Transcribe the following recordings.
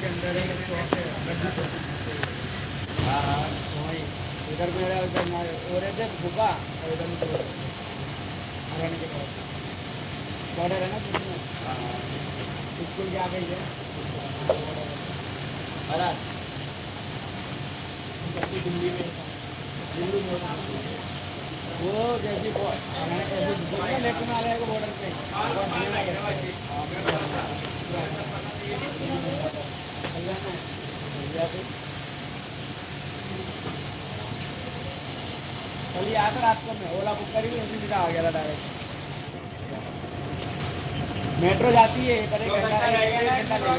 के अंदर एक शॉप है गड्ढी पर। हाँ हाँ वहीं इधर मेरा उधर ना और इधर भूखा और इधर में हरियाणा के पास बॉर्डर है ना बीच में। हाँ स्कूल के आगे ही है। अरे दिल्ली में दिल्ली में वो जैसी हरियाणा कैसे लेफ्ट में आ जाएगा बॉर्डर पे कल यहाँ से रात को मैं ओला बुक करी थी उसी सीधा आ गया था डायरेक्ट। मेट्रो जाती है पर एक घंटा लगेगी मेट्रो।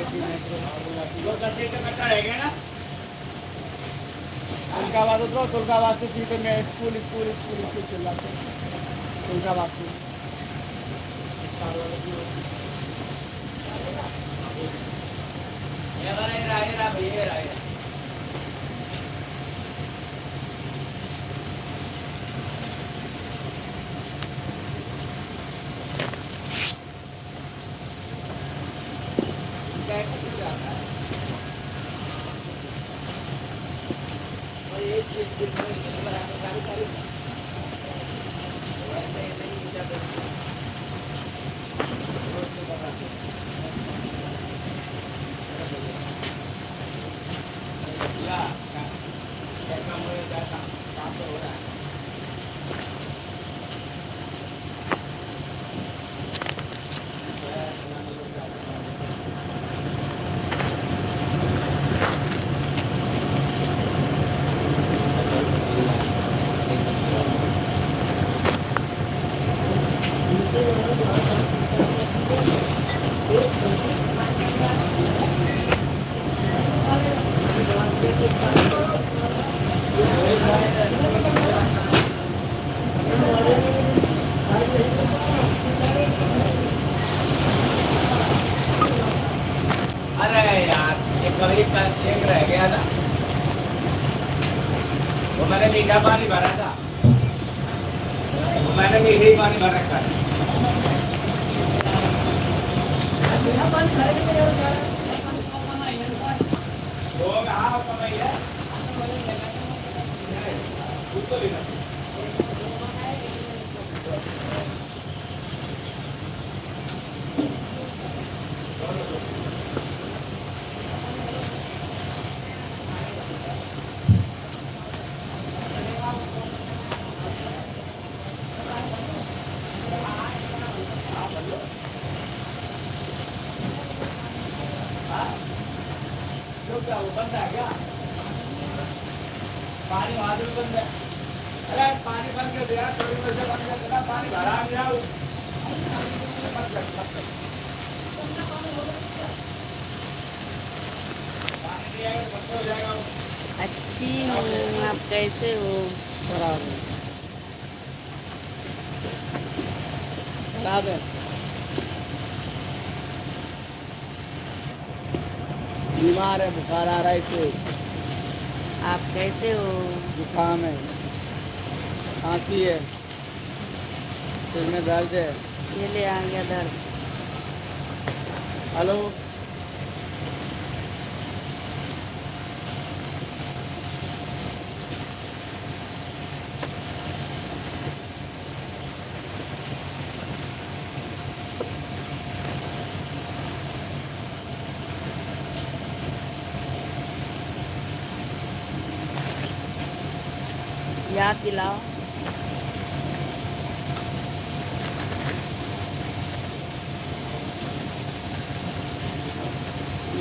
तुलकाबाद उतरो तुलकाबाद से सीधे मैं स्कूल स्कूल स्कूल स्कूल चिल्लाते तुलकाबाद से। एक रह गया था वो मैंने मीठा पानी भरा था वो मैंने मीठा पानी भर रखा है। क्या वो बंद है क्या पानी वहां से बंद है। अरे पानी बंद कर दिया थोड़ी देर से बंद कर देना पानी भरा गया पानी दिया बंद हो जाएगा। अच्छी आप कैसे हो? खराब है बीमार है बुखार आ रहा है इसे। आप कैसे हो? जुकाम है खांसी है सिर में दर्द है। ये ले आ गया दर्द। हेलो याद दिलाओ।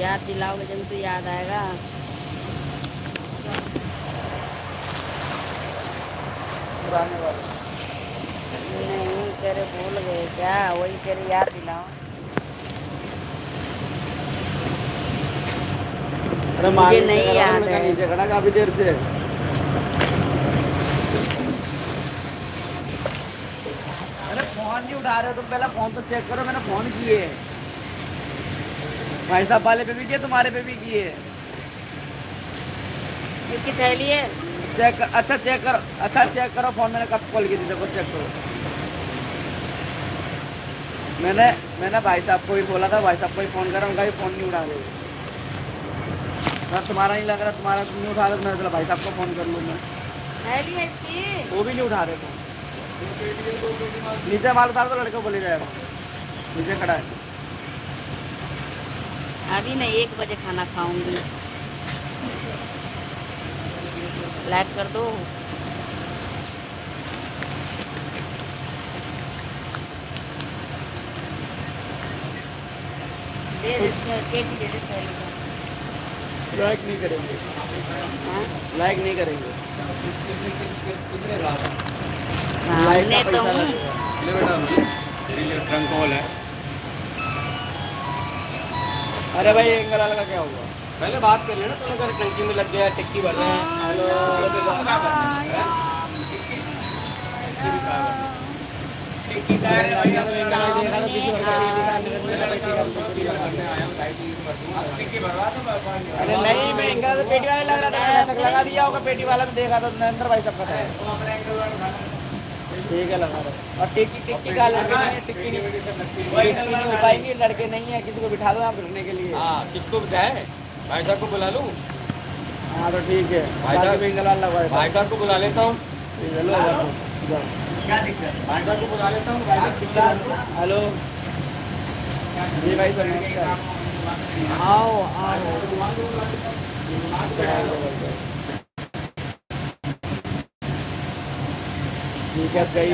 याद दिलाओगे जब तो याद आएगा। नहीं तेरे भूल गए क्या? वही तेरे याद दिलाओ। मुझे नहीं याद है। नीचे खड़ा काफी देर से। अरे फोन नहीं उठा रहे हो तुम पहले फोन तो चेक करो मैंने फोन किए भाई साहब वाले पे भी किए तुम्हारे पे भी किए। इसकी थैली है चेक अच्छा चेक करो फोन मैंने कब कॉल की थी देखो चेक करो। मैंने भाई साहब को भी बोला था भाई साहब को ही फोन करा उनका भी फोन नहीं उठा रहे। सर तुम्हारा नहीं लग रहा, तुम्हारा तुम नहीं उठा रहे, मैं चला भाई साहब को फ़ोन कर लूँ मैं। थैली है इसकी। वो भी नहीं उठा रहे थे। नीचे माल उतार दो, लड़के को बोले जाएगा, नीचे खड़ा है। अभी मैं 1 बजे खाना खाऊंगी। लाइट कर दो। दे दे केटी दे दे थैली का। लाइक नहीं करेंगे, हाँ? लाइक नहीं करेंगे। सामने तो हूँ। ले बेटा ट्रंक कॉल है। अरे भाई एंगल वाला का क्या हुआ? पहले बात कर लेना, तो अगर टंकी में लग गया, टिक्की भर रहे हैं। टिक्की का है भाई, अब एंगल वाला देखा था, किसी और का नहीं देखा, टिक्की भरवा दो। अरे नहीं, मैं एंगल वाला पेटी वाला लग रहा था, ऐसा लगा दिया होगा, पेटी वाला में देखा था नरेंद्र भाई सब पता है। ठीक है, लगा रहा। और टिक्की का लड़के नहीं है, टिक्की नहीं हो पाएंगे, लड़के नहीं है, किसी को बिठा दो आप घूमने के लिए। हाँ, किसको बताए? भाई साहब को बुला लूँ? हाँ तो ठीक है, भाई साहब एंगल वाला लगा है। भाई साहब को बुला लेता हूँ। ठीक है, लो जाओ। क्या दिक्कत है? भाई साहब को बुला लेता हूँ। भाई साहब हेलो जी भाई सर, नमस्कार। आओ आओ, ठीक है, गई